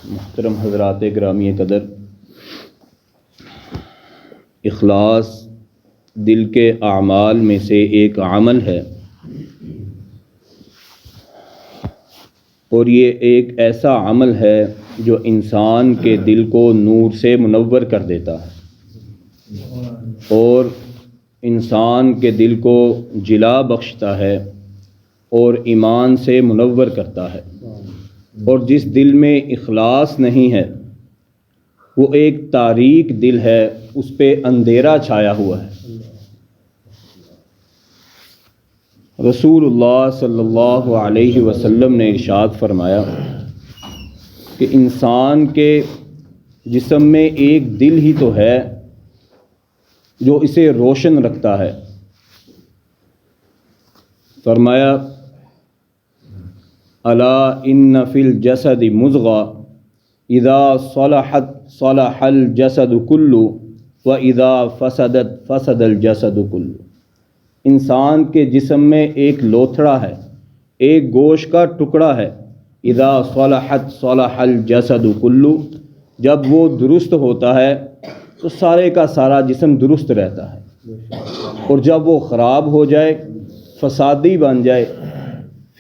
محترم حضرات گرامی قدر، اخلاص دل کے اعمال میں سے ایک عمل ہے، اور یہ ایک ایسا عمل ہے جو انسان کے دل کو نور سے منور کر دیتا ہے اور انسان کے دل کو جلا بخشتا ہے اور ایمان سے منور کرتا ہے۔ اور جس دل میں اخلاص نہیں ہے وہ ایک تاریک دل ہے، اس پہ اندھیرا چھایا ہوا ہے۔ رسول اللہ صلی اللہ علیہ وسلم نے ارشاد فرمایا کہ انسان کے جسم میں ایک دل ہی تو ہے جو اسے روشن رکھتا ہے۔ فرمایا الا ان فی الجسد مضغہ اذا صلحت صلح الجسد کلہ واذا فسدت فسد الجسد کلہ۔ انسان کے جسم میں ایک لوتھڑا ہے، ایک گوشت کا ٹکڑا ہے۔ اذا صلحت صلح الجسد کلہ، جب وہ درست ہوتا ہے تو سارے کا سارا جسم درست رہتا ہے، اور جب وہ خراب ہو جائے، فسادی بن جائے،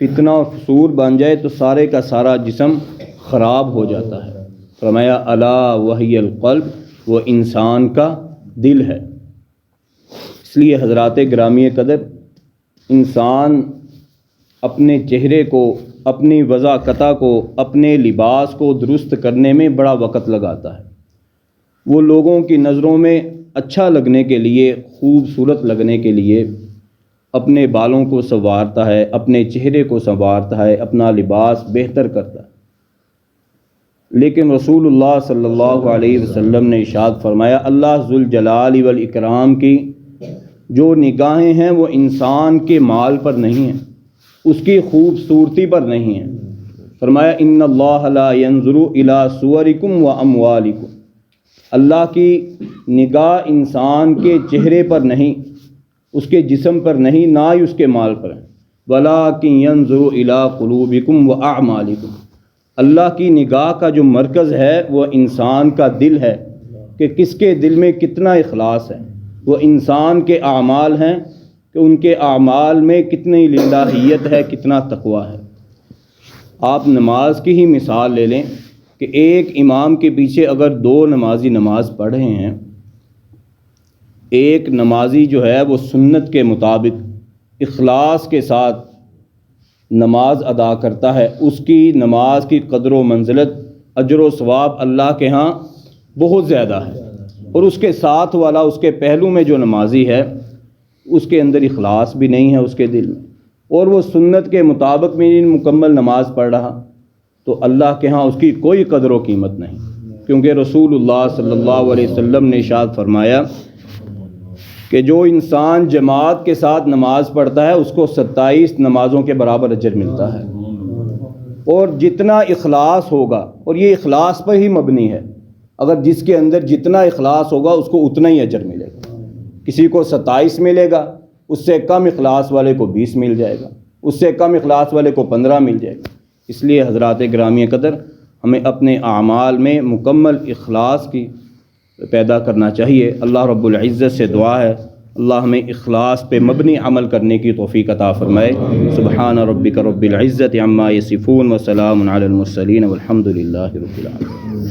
فتنہ اور فسور بن جائے تو سارے کا سارا جسم خراب ہو جاتا ہے۔ فرمایا الا وہی القلب، وہ انسان کا دل ہے۔ اس لیے حضرات گرامی قدر، انسان اپنے چہرے کو، اپنی وضاقتہ کو، اپنے لباس کو درست کرنے میں بڑا وقت لگاتا ہے۔ وہ لوگوں کی نظروں میں اچھا لگنے کے لیے، خوبصورت لگنے کے لیے اپنے بالوں کو سنوارتا ہے، اپنے چہرے کو سنوارتا ہے، اپنا لباس بہتر کرتا ہے۔ لیکن رسول اللہ صلی اللہ علیہ وسلم نے ارشاد فرمایا اللہ ذوالجلال والاکرام کی جو نگاہیں ہیں وہ انسان کے مال پر نہیں ہیں، اس کی خوبصورتی پر نہیں ہیں۔ فرمایا ان اللہ لا ينظر الی صورکم واموالکم، اللہ کی نگاہ انسان کے چہرے پر نہیں، اس کے جسم پر نہیں، نہ ہی اس کے مال پر ہے۔ ولکن ينظر الی قلوبکم واعمالکم، اللہ کی نگاہ کا جو مرکز ہے وہ انسان کا دل ہے، کہ کس کے دل میں کتنا اخلاص ہے۔ وہ انسان کے اعمال ہیں کہ ان کے اعمال میں کتنی للہیت ہے، کتنا تقویٰ ہے۔ آپ نماز کی ہی مثال لے لیں کہ ایک امام کے پیچھے اگر دو نمازی نماز پڑھ رہے ہیں، ایک نمازی جو ہے وہ سنت کے مطابق اخلاص کے ساتھ نماز ادا کرتا ہے، اس کی نماز کی قدر و منزلت، اجر و ثواب اللہ کے ہاں بہت زیادہ ہے۔ اور اس کے ساتھ والا، اس کے پہلو میں جو نمازی ہے، اس کے اندر اخلاص بھی نہیں ہے اس کے دل میں، اور وہ سنت کے مطابق بھی مکمل نماز پڑھ رہا، تو اللہ کے ہاں اس کی کوئی قدر و قیمت نہیں، کیونکہ رسول اللہ صلی اللہ علیہ وسلم نے ارشاد فرمایا کہ جو انسان جماعت کے ساتھ نماز پڑھتا ہے اس کو 27 نمازوں کے برابر اجر ملتا ہے۔ اور جتنا اخلاص ہوگا، اور یہ اخلاص پر ہی مبنی ہے، اگر جس کے اندر جتنا اخلاص ہوگا اس کو اتنا ہی اجر ملے گا۔ کسی کو 27 ملے گا، اس سے کم اخلاص والے کو 20 مل جائے گا، اس سے کم اخلاص والے کو 15 مل جائے گا۔ اس لیے حضرات گرامی قدر، ہمیں اپنے اعمال میں مکمل اخلاص کی پیدا کرنا چاہیے۔ اللہ رب العزت سے دعا ہے اللہ ہمیں اخلاص پہ مبنی عمل کرنے کی توفیق عطا فرمائے۔ سبحان ربک رب العزت عما یصفون وسلام علی المرسلین والحمد للہ رب العالمین۔